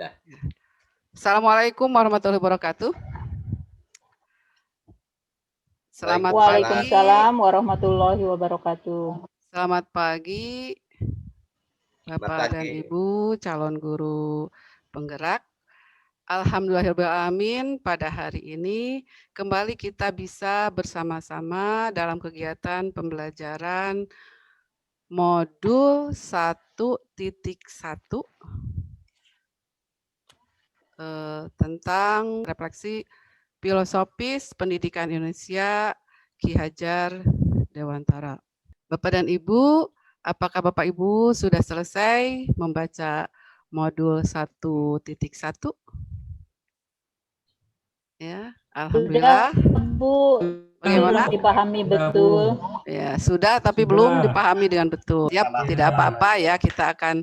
Dah. Assalamualaikum warahmatullahi wabarakatuh. Selamat pagi. Waalaikumsalam warahmatullahi wabarakatuh. Selamat pagi, Bapak dan Ibu calon guru penggerak. Alhamdulillahirrahmanirrahim, pada hari ini kembali kita bisa bersama-sama dalam kegiatan pembelajaran modul 1.1 tentang refleksi filosofis pendidikan Indonesia Ki Hajar Dewantara. Bapak dan Ibu, apakah Bapak Ibu sudah selesai membaca modul 1.1? Ya, alhamdulillah. Sudah, Bu. Bagaimana? Belum dipahami betul. Ya, sudah tapi belum dipahami dengan betul. Siap, tidak apa-apa ya, kita akan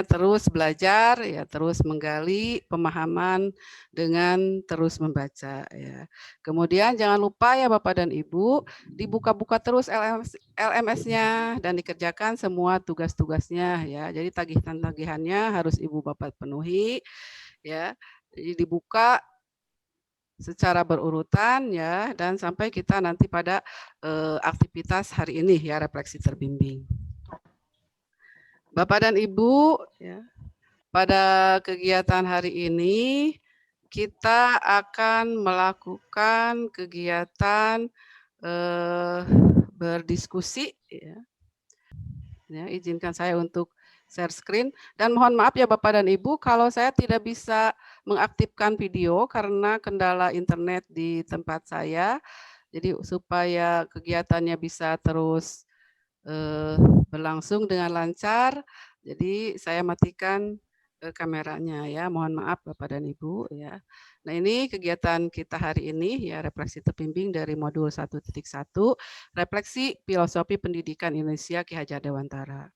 terus belajar ya, terus menggali pemahaman dengan terus membaca ya. Kemudian jangan lupa ya Bapak dan Ibu, dibuka-buka terus LMS-nya dan dikerjakan semua tugas-tugasnya ya. Jadi tagihan-tagihannya harus Ibu Bapak penuhi ya. Jadi dibuka secara berurutan ya, dan sampai kita nanti pada aktivitas hari ini ya, refleksi terbimbing. Bapak dan Ibu ya, pada kegiatan hari ini kita akan melakukan kegiatan berdiskusi ya. Ya, izinkan saya untuk share screen dan mohon maaf ya Bapak dan Ibu kalau saya tidak bisa mengaktifkan video karena kendala internet di tempat saya. Jadi supaya kegiatannya bisa terus berlangsung dengan lancar, jadi saya matikan kameranya ya. Mohon maaf Bapak dan Ibu ya. Nah, ini kegiatan kita hari ini ya, refleksi terbimbing dari modul 1.1 refleksi filosofi pendidikan Indonesia Ki Hajar Dewantara.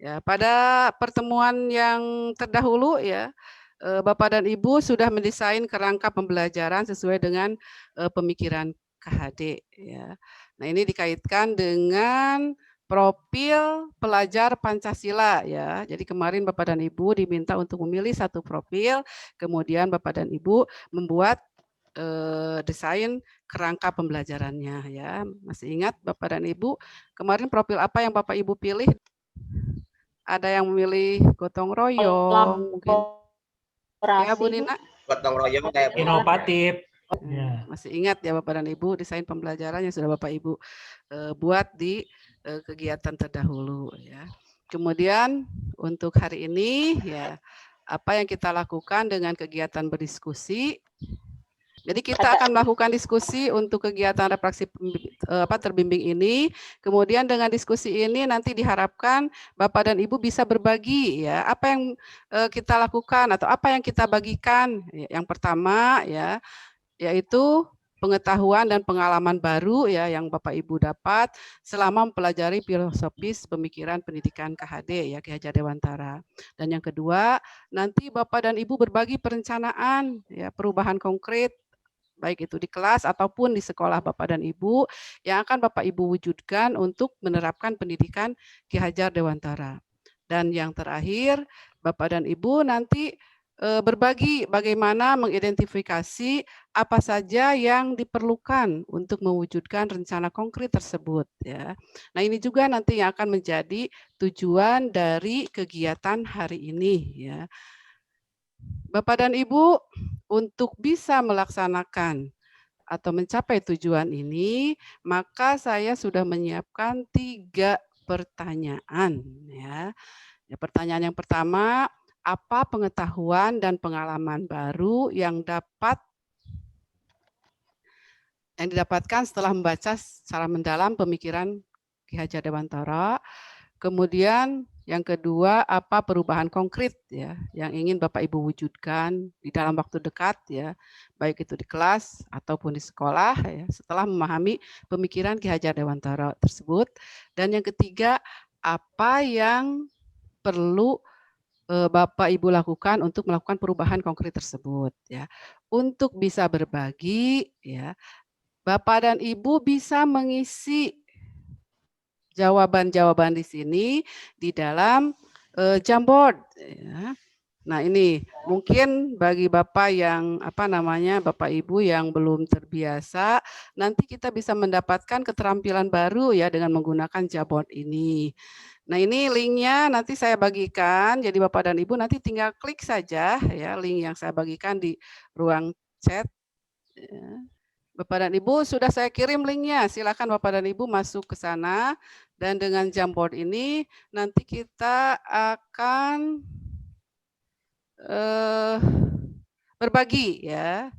Ya, pada pertemuan yang terdahulu ya, Bapak dan Ibu sudah mendesain kerangka pembelajaran sesuai dengan pemikiran KHD ya. Nah, ini dikaitkan dengan profil pelajar Pancasila ya. Jadi kemarin Bapak dan Ibu diminta untuk memilih satu profil, kemudian Bapak dan Ibu membuat desain kerangka pembelajarannya ya. Masih ingat Bapak dan Ibu kemarin profil apa yang Bapak Ibu pilih? Ada yang memilih gotong royong mungkin. Ya Bu Nina? Gotong royong kayak inovatif. Masih ingat ya Bapak dan Ibu desain pembelajaran yang sudah Bapak Ibu buat di kegiatan terdahulu ya. Kemudian untuk hari ini ya, apa yang kita lakukan dengan kegiatan berdiskusi. Jadi kita akan melakukan diskusi untuk kegiatan refleksi terbimbing ini. Kemudian dengan diskusi ini nanti diharapkan Bapak dan Ibu bisa berbagi ya, apa yang kita lakukan atau apa yang kita bagikan. Yang pertama ya, yaitu pengetahuan dan pengalaman baru ya yang Bapak Ibu dapat selama mempelajari filosofis pemikiran pendidikan KHD ya, Ki Hajar Dewantara. Dan yang kedua, nanti Bapak dan Ibu berbagi perencanaan ya, perubahan konkret baik itu di kelas ataupun di sekolah Bapak dan Ibu yang akan Bapak Ibu wujudkan untuk menerapkan pendidikan Ki Hajar Dewantara. Dan yang terakhir, Bapak dan Ibu nanti berbagi bagaimana mengidentifikasi apa saja yang diperlukan untuk mewujudkan rencana konkret tersebut ya. Nah, ini juga nanti yang akan menjadi tujuan dari kegiatan hari ini ya. Bapak dan Ibu, untuk bisa melaksanakan atau mencapai tujuan ini, maka saya sudah menyiapkan 3 pertanyaan ya. Pertanyaan yang pertama, apa pengetahuan dan pengalaman baru yang didapatkan setelah membaca secara mendalam pemikiran Ki Hajar Dewantara? Kemudian yang kedua, apa perubahan konkret ya yang ingin Bapak Ibu wujudkan di dalam waktu dekat ya, baik itu di kelas ataupun di sekolah ya, setelah memahami pemikiran Ki Hajar Dewantara tersebut. Dan yang ketiga, apa yang perlu Bapak Ibu lakukan untuk melakukan perubahan konkret tersebut ya. Untuk bisa berbagi ya, Bapak dan Ibu bisa mengisi jawaban-jawaban di sini di dalam Jamboard ya. Nah, ini mungkin bagi Bapak yang Bapak Ibu yang belum terbiasa, nanti kita bisa mendapatkan keterampilan baru ya dengan menggunakan Jamboard ini. Nah, ini linknya nanti saya bagikan, jadi Bapak dan Ibu nanti tinggal klik saja ya link yang saya bagikan di ruang chat. Ya. Bapak dan Ibu sudah saya kirim linknya, silakan Bapak dan Ibu masuk ke sana, dan dengan Jamboard ini nanti kita akan berbagi ya.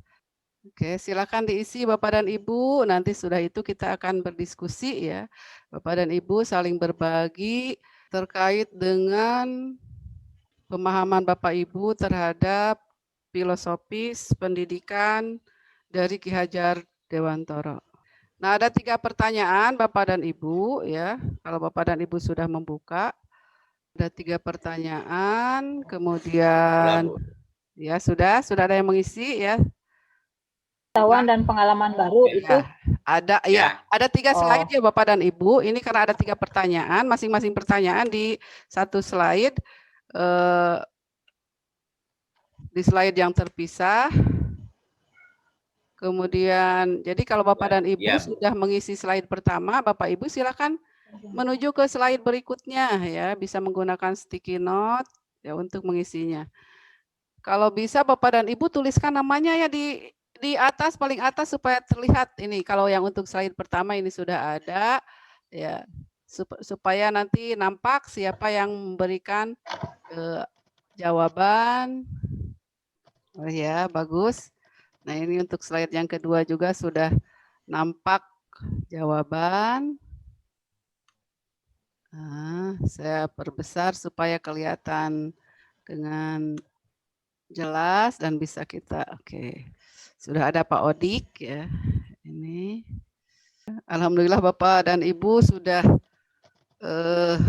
Oke, silakan diisi Bapak dan Ibu, nanti sudah itu kita akan berdiskusi ya. Bapak dan Ibu saling berbagi terkait dengan pemahaman Bapak Ibu terhadap filosofis pendidikan dari Ki Hajar Dewantara. Nah, ada 3 pertanyaan Bapak dan Ibu ya. Kalau Bapak dan Ibu sudah membuka, ada 3 pertanyaan, kemudian ya sudah ada yang mengisi ya. Pengetahuan dan pengalaman baru itu. Ada 3 slide ya Bapak dan Ibu. Ini karena ada 3 pertanyaan, masing-masing pertanyaan di 1 slide. Di slide yang terpisah. Kemudian, jadi kalau Bapak dan Ibu sudah mengisi slide pertama, Bapak Ibu silakan menuju ke slide berikutnya ya, bisa menggunakan sticky note ya untuk mengisinya. Kalau bisa Bapak dan Ibu tuliskan namanya ya di atas, paling atas supaya terlihat ini. Kalau yang untuk slide pertama ini sudah ada ya, supaya nanti nampak siapa yang memberikan jawaban. Oh ya, bagus. Nah, ini untuk slide yang kedua juga sudah nampak jawaban. Nah, saya perbesar supaya kelihatan dengan jelas dan bisa kita, oke. Sudah ada Pak Odik ya. Ini. Alhamdulillah Bapak dan Ibu sudah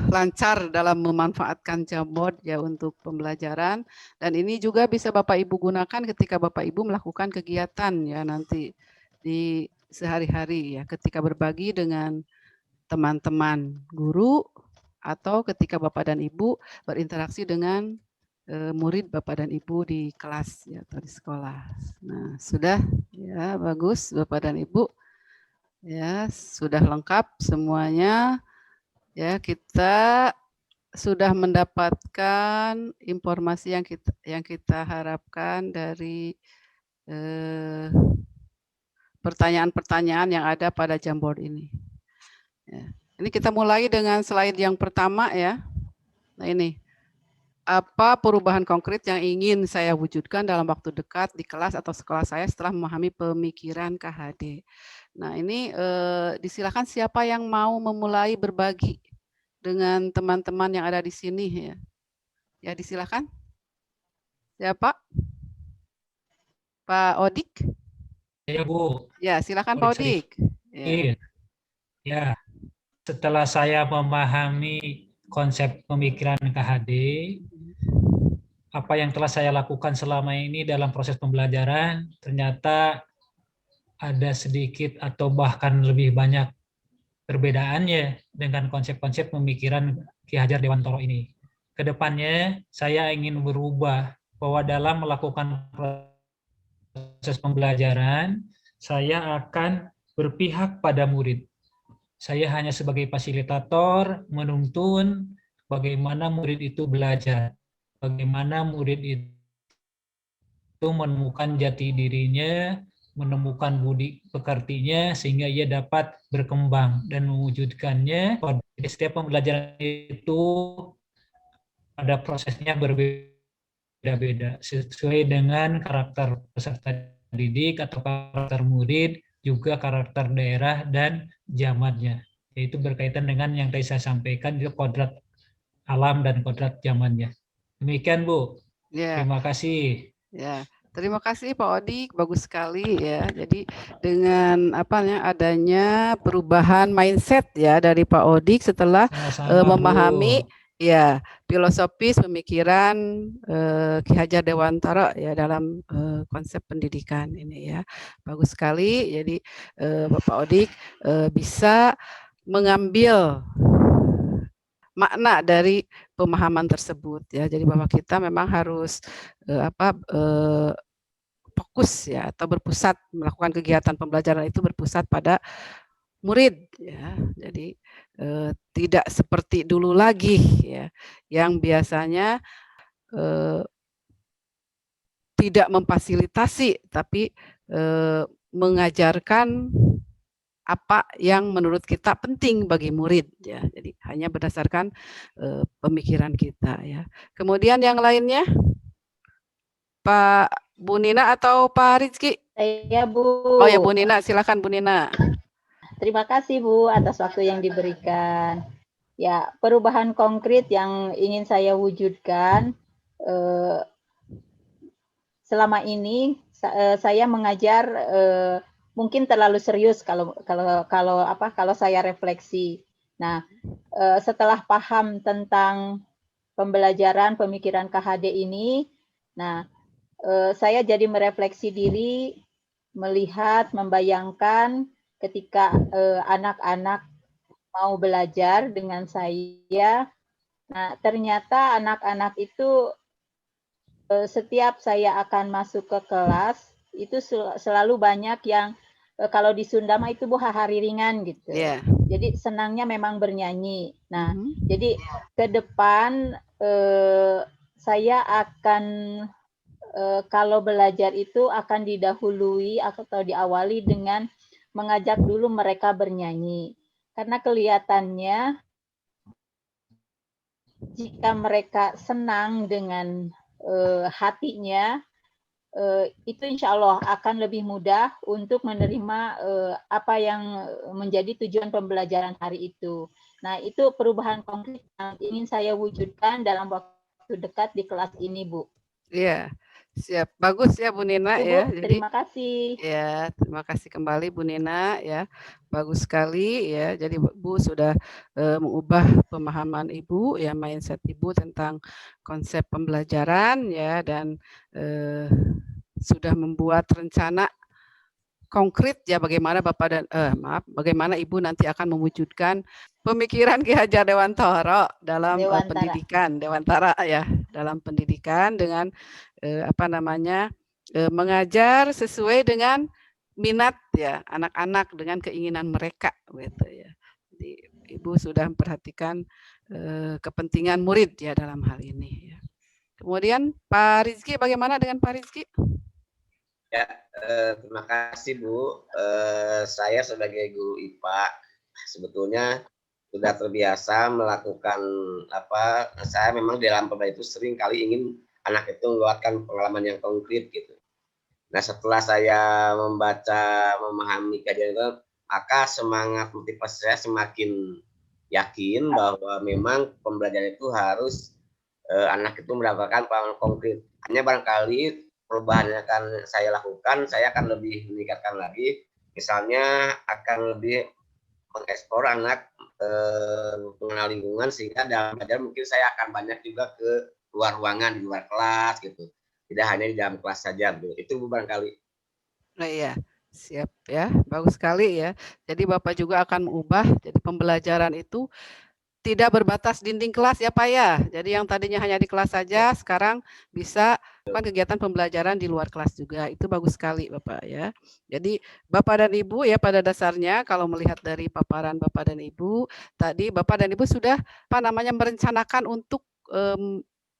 lancar dalam memanfaatkan Jamboard ya untuk pembelajaran, dan ini juga bisa Bapak Ibu gunakan ketika Bapak Ibu melakukan kegiatan ya nanti di sehari-hari ya, ketika berbagi dengan teman-teman guru atau ketika Bapak dan Ibu berinteraksi dengan murid Bapak dan Ibu di kelas ya atau di sekolah. Nah, sudah ya, bagus Bapak dan Ibu. Ya, sudah lengkap semuanya. Ya, kita sudah mendapatkan informasi yang kita harapkan dari pertanyaan-pertanyaan yang ada pada Jamboard ini. Ya. Ini kita mulai dengan slide yang pertama ya. Nah, ini apa perubahan konkret yang ingin saya wujudkan dalam waktu dekat di kelas atau sekolah saya setelah memahami pemikiran KHD. Nah, ini disilakan siapa yang mau memulai berbagi dengan teman-teman yang ada di sini ya. Ya, disilakan. Siapa? Pak Odik? Ya, Bu. Ya, silakan Pak Odik. Ya, setelah saya memahami konsep pemikiran KHD, apa yang telah saya lakukan selama ini dalam proses pembelajaran, ternyata ada sedikit atau bahkan lebih banyak perbedaannya dengan konsep-konsep pemikiran Ki Hajar Dewantara ini. Kedepannya saya ingin berubah bahwa dalam melakukan proses pembelajaran, saya akan berpihak pada murid. Saya hanya sebagai fasilitator menuntun bagaimana murid itu belajar, bagaimana murid itu menemukan jati dirinya, menemukan budi pekertinya sehingga ia dapat berkembang dan mewujudkannya. Jadi setiap pembelajaran itu pada prosesnya berbeda-beda sesuai dengan karakter peserta didik atau karakter murid, juga karakter daerah dan zamannya. Yaitu berkaitan dengan yang tadi saya sampaikan, itu kodrat alam dan kodrat zamannya. Demikian, Bu. Ya. Terima kasih. Ya, terima kasih Pak Odik, bagus sekali ya. Jadi dengan adanya perubahan mindset ya dari Pak Odik setelah memahami ya filosofis pemikiran Ki Hajar Dewantara ya dalam konsep pendidikan ini ya. Bagus sekali. Jadi Bapak Odik bisa mengambil makna dari pemahaman tersebut ya. Jadi bahwa kita memang harus fokus ya atau berpusat melakukan kegiatan pembelajaran itu berpusat pada murid ya. Jadi tidak seperti dulu lagi ya yang biasanya tidak memfasilitasi tapi mengajarkan apa yang menurut kita penting bagi murid ya. Jadi hanya berdasarkan pemikiran kita ya. Kemudian yang lainnya Pak Bu Nina atau Pak Rizky? Saya Bu. Oh ya Bu Nina, silakan Bu Nina. Terima kasih Bu atas waktu yang diberikan. Ya, perubahan konkret yang ingin saya wujudkan selama ini saya mengajar mungkin terlalu serius kalau saya refleksi. Nah, setelah paham tentang pembelajaran pemikiran KHD ini, nah saya jadi merefleksi diri, melihat, membayangkan ketika anak-anak mau belajar dengan saya. Nah, ternyata anak-anak itu setiap saya akan masuk ke kelas itu selalu banyak yang kalau di Sunda mah itu Bu hari ringan gitu. Yeah. Jadi senangnya memang bernyanyi. Nah, jadi ke depan saya akan kalau belajar itu akan didahului atau diawali dengan mengajak dulu mereka bernyanyi. Karena kelihatannya jika mereka senang dengan hatinya, itu insya Allah akan lebih mudah untuk menerima apa yang menjadi tujuan pembelajaran hari itu. Nah, itu perubahan konkret yang ingin saya wujudkan dalam waktu dekat di kelas ini, Bu. Iya, siap. Bagus ya Bu Nina Bu, ya. Jadi, terima kasih. Ya, terima kasih kembali Bu Nina ya. Bagus sekali ya. Jadi Bu sudah mengubah pemahaman Ibu ya, mindset Ibu tentang konsep pembelajaran ya dan sudah membuat rencana konkret ya bagaimana Bapak dan bagaimana Ibu nanti akan mewujudkan pemikiran Ki Hajar Dewantara dalam pendidikan Dewantara ya, dalam pendidikan dengan mengajar sesuai dengan minat ya anak-anak dengan keinginan mereka gitu ya. Jadi Ibu sudah memperhatikan kepentingan murid ya dalam hal ini ya. Kemudian Pak Rizky, bagaimana dengan Pak Rizky? Ya, terima kasih Bu. Saya sebagai guru IPA sebetulnya sudah terbiasa melakukan saya memang dalam pembelajaran itu sering kali ingin anak itu mengeluarkan pengalaman yang konkret gitu. Nah, setelah saya memahami kajian itu, maka semangat motivasi saya semakin yakin bahwa memang pembelajaran itu harus anak itu mendapatkan pengalaman konkret. Hanya barangkali perubahan yang akan saya lakukan, saya akan lebih meningkatkan lagi. Misalnya akan lebih mengeksplor anak mengenal lingkungan sehingga dalam belajar mungkin saya akan banyak juga ke luar ruangan, di luar kelas gitu. Tidak hanya di dalam kelas saja. Gitu. Itu barangkali. Nah, iya, siap ya. Bagus sekali ya. Jadi Bapak juga akan mengubah jadi pembelajaran itu tidak berbatas dinding kelas ya Pak ya. Jadi yang tadinya hanya di kelas saja sekarang bisa kegiatan pembelajaran di luar kelas juga. Itu bagus sekali Bapak ya. Jadi Bapak dan Ibu ya pada dasarnya kalau melihat dari paparan Bapak dan Ibu, tadi Bapak dan Ibu sudah merencanakan untuk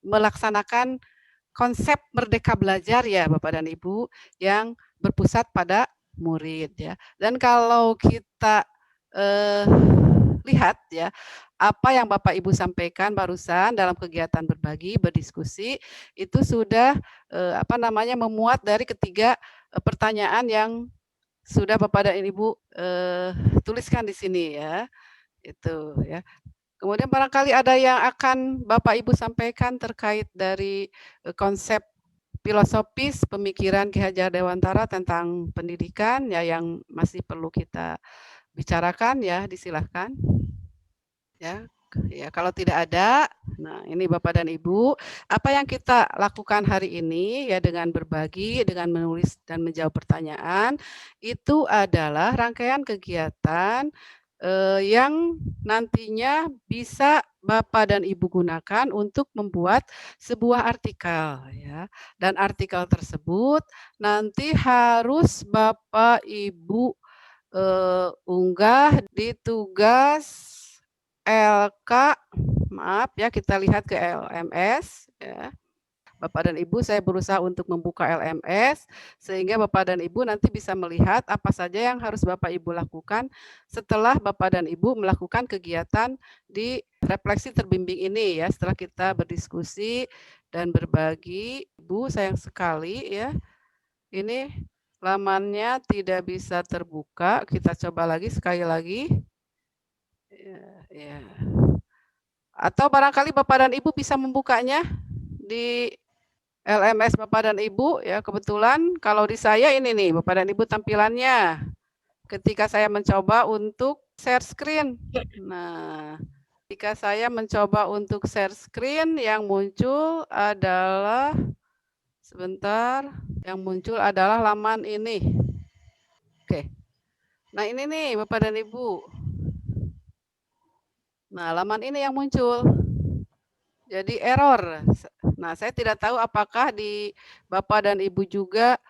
melaksanakan konsep Merdeka Belajar ya Bapak dan Ibu yang berpusat pada murid ya. Dan kalau kita lihat ya apa yang Bapak Ibu sampaikan barusan dalam kegiatan berbagi, berdiskusi itu sudah memuat dari ketiga pertanyaan yang sudah Bapak dan Ibu tuliskan di sini ya. Itu ya. Kemudian barangkali ada yang akan Bapak Ibu sampaikan terkait dari konsep filosofis pemikiran Ki Hajar Dewantara tentang pendidikan ya yang masih perlu kita bicarakan ya, disilahkan. Ya, kalau tidak ada, nah ini Bapak dan Ibu, apa yang kita lakukan hari ini ya dengan berbagi, dengan menulis dan menjawab pertanyaan, itu adalah rangkaian kegiatan yang nantinya bisa Bapak dan Ibu gunakan untuk membuat sebuah artikel ya. Dan artikel tersebut nanti harus Bapak Ibu unggah di tugas LK, maaf ya, kita lihat ke LMS ya. Bapak dan Ibu, saya berusaha untuk membuka LMS sehingga Bapak dan Ibu nanti bisa melihat apa saja yang harus Bapak Ibu lakukan setelah Bapak dan Ibu melakukan kegiatan di refleksi terbimbing ini ya. Setelah kita berdiskusi dan berbagi, Ibu sayang sekali ya. Ini lamannya tidak bisa terbuka. Kita coba lagi sekali lagi. Ya. Atau barangkali Bapak dan Ibu bisa membukanya di LMS Bapak dan Ibu ya. Kebetulan kalau di saya ini nih Bapak dan Ibu tampilannya ketika saya mencoba untuk share screen. Nah, ketika saya mencoba untuk share screen yang muncul adalah sebentar, yang muncul adalah laman ini. Oke. Nah, ini nih Bapak dan Ibu. Nah, laman ini yang muncul. Jadi error. Nah, saya tidak tahu apakah di Bapak dan Ibu juga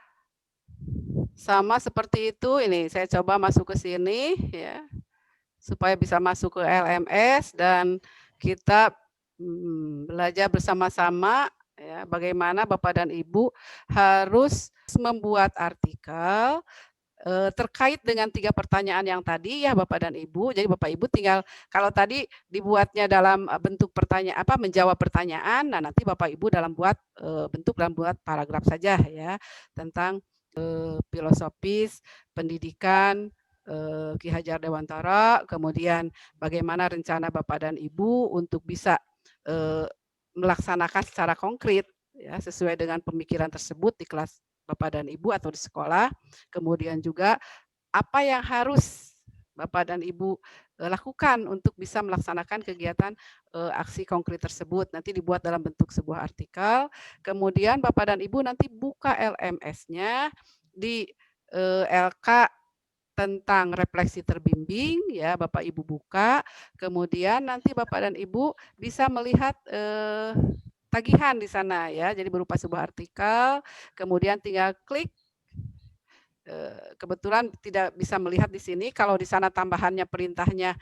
sama seperti itu. Ini saya coba masuk ke sini ya. Supaya bisa masuk ke LMS dan kita belajar bersama-sama ya bagaimana Bapak dan Ibu harus membuat artikel terkait dengan 3 pertanyaan yang tadi ya Bapak dan Ibu. Jadi Bapak Ibu tinggal kalau tadi dibuatnya dalam bentuk pertanyaan menjawab pertanyaan, nah nanti Bapak Ibu dalam buat paragraf saja ya tentang filosofis pendidikan Ki Hajar Dewantara, kemudian bagaimana rencana Bapak dan Ibu untuk bisa melaksanakan secara konkret ya sesuai dengan pemikiran tersebut di kelas Bapak dan Ibu atau di sekolah. Kemudian juga apa yang harus Bapak dan Ibu lakukan untuk bisa melaksanakan kegiatan aksi konkret tersebut. Nanti dibuat dalam bentuk sebuah artikel. Kemudian Bapak dan Ibu nanti buka LMS-nya di LK tentang refleksi terbimbing ya Bapak Ibu buka. Kemudian nanti Bapak dan Ibu bisa melihat tagihan di sana ya, jadi berupa sebuah artikel, kemudian tinggal klik. Kebetulan tidak bisa melihat di sini, kalau di sana tambahannya perintahnya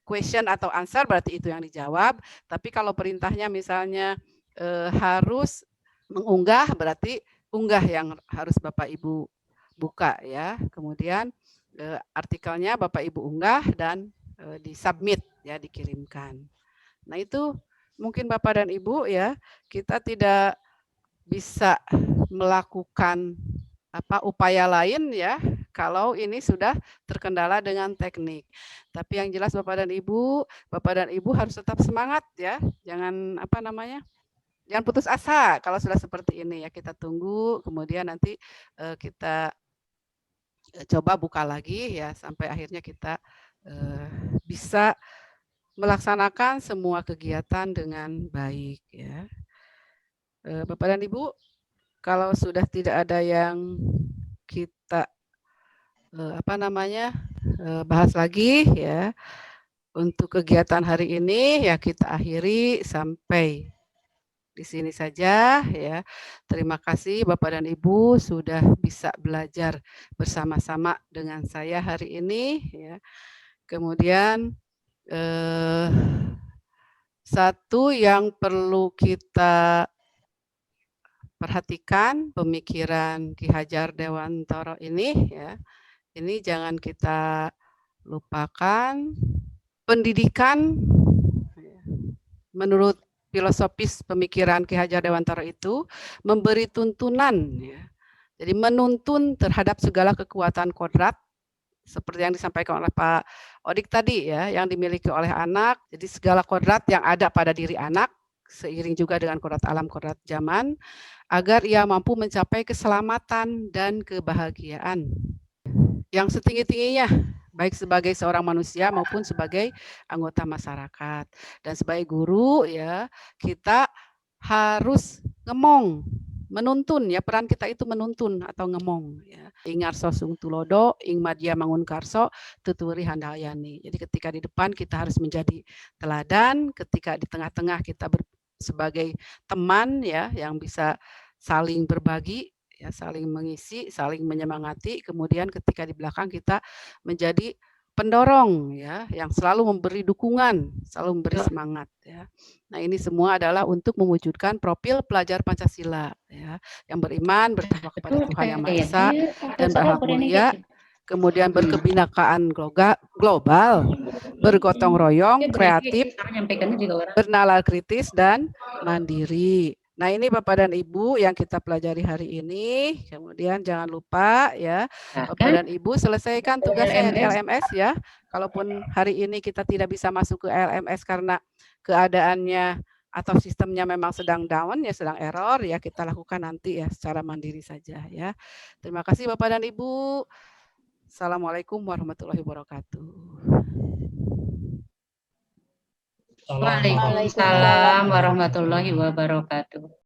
question atau answer berarti itu yang dijawab, tapi kalau perintahnya misalnya harus mengunggah berarti unggah yang harus Bapak Ibu buka ya. Kemudian artikelnya Bapak Ibu unggah dan disubmit ya, dikirimkan. Nah itu mungkin Bapak dan Ibu ya, kita tidak bisa melakukan upaya lain ya kalau ini sudah terkendala dengan teknik. Tapi yang jelas Bapak dan Ibu harus tetap semangat ya. Jangan jangan putus asa kalau sudah seperti ini ya. Kita tunggu kemudian nanti kita coba buka lagi ya sampai akhirnya kita bisa melaksanakan semua kegiatan dengan baik ya. Bapak dan Ibu, kalau sudah tidak ada yang kita bahas lagi ya untuk kegiatan hari ini ya kita akhiri sampai di sini saja ya. Terima kasih Bapak dan Ibu sudah bisa belajar bersama-sama dengan saya hari ini ya. Kemudian satu yang perlu kita perhatikan pemikiran Ki Hajar Dewantara ini ya. Ini jangan kita lupakan pendidikan menurut filosofis pemikiran Ki Hajar Dewantara itu memberi tuntunan ya. Jadi menuntun terhadap segala kekuatan kodrat seperti yang disampaikan oleh Pak Odik tadi ya, yang dimiliki oleh anak. Jadi segala kodrat yang ada pada diri anak seiring juga dengan kodrat alam, kodrat zaman, agar ia mampu mencapai keselamatan dan kebahagiaan yang setinggi-tingginya, baik sebagai seorang manusia maupun sebagai anggota masyarakat. Dan sebagai guru ya, kita harus ngemong menuntun ya, peran kita itu menuntun atau ngemong ya. Ingarso sung tulodo, ing madya mangun karso, tuturi handayani. Jadi ketika di depan kita harus menjadi teladan, ketika di tengah-tengah kita sebagai teman ya yang bisa saling berbagi ya, saling mengisi, saling menyemangati, kemudian ketika di belakang kita menjadi pendorong ya, yang selalu memberi dukungan, selalu memberi semangat ya. Nah, ini semua adalah untuk mewujudkan profil pelajar Pancasila ya, yang beriman, bertakwa kepada Tuhan Yang Maha Esa dan berakhlak mulia, kemudian berkebinakaan global, bergotong royong, kreatif, bernalar kritis dan mandiri. Nah, ini Bapak dan Ibu yang kita pelajari hari ini. Kemudian jangan lupa ya, Bapak dan Ibu selesaikan tugasnya di LMS ya. Kalaupun hari ini kita tidak bisa masuk ke LMS karena keadaannya atau sistemnya memang sedang down ya, sedang error ya, kita lakukan nanti ya secara mandiri saja ya. Terima kasih Bapak dan Ibu. Assalamualaikum warahmatullahi wabarakatuh. Waalaikumsalam warahmatullahi wabarakatuh.